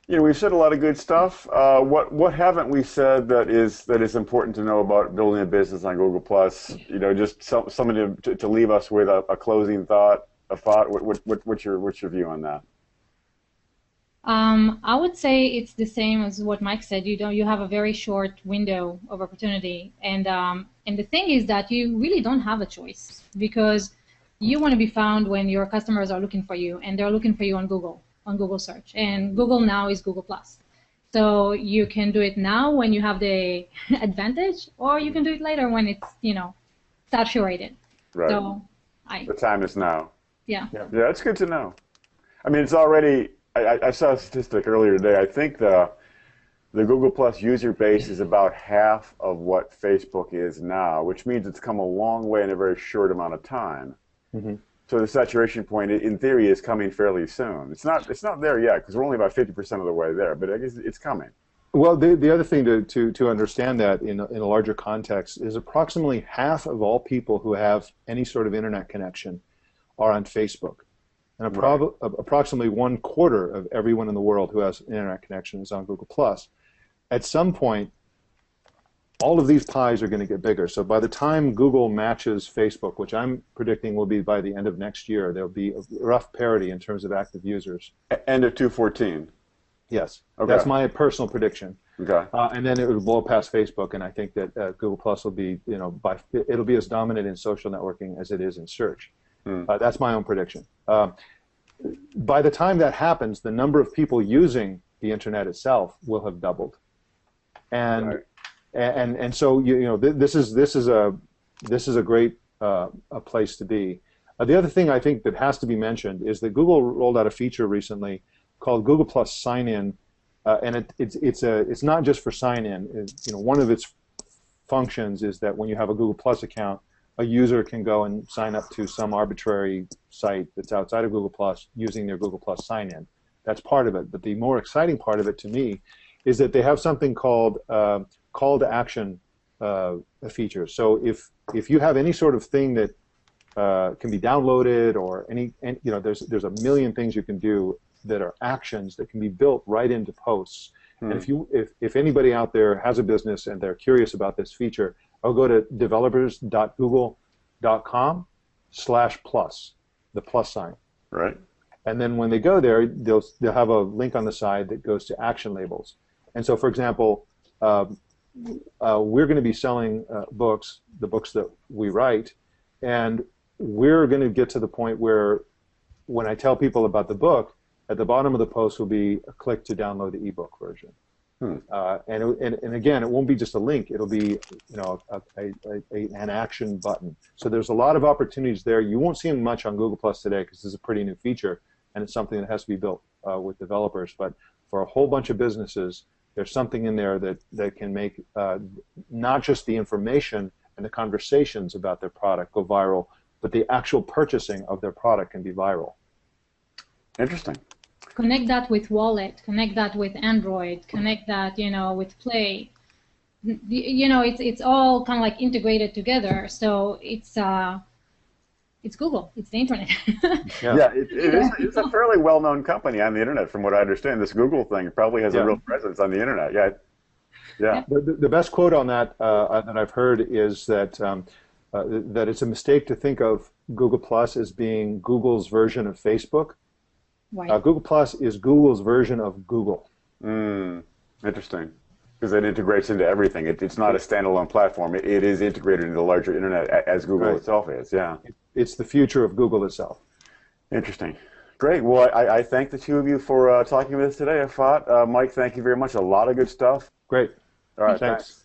We've said a lot of good stuff. What haven't we said that is important to know about building a business on Google Plus? Just somebody to leave us with a closing thought, a thought. What's your view on that? I would say it's the same as what Mike said. You have a very short window of opportunity, and the thing is that you really don't have a choice because you want to be found when your customers are looking for you, and they're looking for you on Google search, and Google now is Google Plus. So you can do it now when you have the advantage, or you can do it later when it's saturated. Right. So I The time is now. yeah. Yeah, it's good to know. I mean, it's already. I saw a statistic earlier today. I think the Google Plus user base is about half of what Facebook is now, which means it's come a long way in a very short amount of time. Hmm. So the saturation point, in theory, is coming fairly soon. It's not there yet because we're only about 50% of the way there, but I guess it's coming. Well, the other thing to understand that in a larger context is approximately half of all people who have any sort of internet connection are on Facebook. And Right. approximately 1/4 of everyone in the world who has an internet connection is on Google Plus. At some point, all of these pies are going to get bigger. So by the time Google matches Facebook, which I'm predicting will be by the end of next year, there'll be a rough parity in terms of active users. End of 2014. Yes, Okay. that's my personal prediction. Okay. And then it will blow past Facebook, and I think that Google Plus will be, it'll be as dominant in social networking as it is in search. Hmm. That's my own prediction. By the time that happens, the number of people using the internet itself will have doubled, and Right. and so this is a great a place to be. The other thing I think that has to be mentioned is that Google rolled out a feature recently called Google Plus SignIn, and it's not just for sign in. One of its functions is that when you have a Google Plus account, a user can go and sign up to some arbitrary site that's outside of Google Plus using their Google Plus sign-in. That's part of it. But the more exciting part of it to me is that they have something called call to action features. So if you have any sort of thing that can be downloaded or there's a million things you can do that are actions that can be built right into posts. Hmm. And if anybody out there has a business and they're curious about this feature, I'll go to developers.google.com/plus, the plus sign. Right. And then when they go there, they'll have a link on the side that goes to action labels. And so, for example, we're going to be selling books, the books that we write, and we're going to get to the point where when I tell people about the book, at the bottom of the post will be a click to download the ebook version. Hmm. And again, it won't be just a link. It'll be an action button. So there's a lot of opportunities there. You won't see them much on Google Plus today because this is a pretty new feature, and it's something that has to be built with developers. But for a whole bunch of businesses, there's something in there that can make not just the information and the conversations about their product go viral, but the actual purchasing of their product can be viral. Interesting. Connect that with Wallet, connect that with Android, connect that, with Play. It's all kind of like integrated together. So it's Google, it's the internet. Yeah, it's a fairly well-known company on the internet, from what I understand. This Google thing probably has a real presence on the internet. Yeah, yeah. The best quote on that that I've heard is that that it's a mistake to think of Google Plus as being Google's version of Facebook. Right. Google Plus is Google's version of Google. Interesting. Because it integrates into everything. It's not a standalone platform. It is integrated into the larger internet as Google itself is. Yeah. It's the future of Google itself. Interesting. Great. Well, I thank the two of you for talking with us today. Yifat, Mike, thank you very much. A lot of good stuff. Great. All right. Thanks.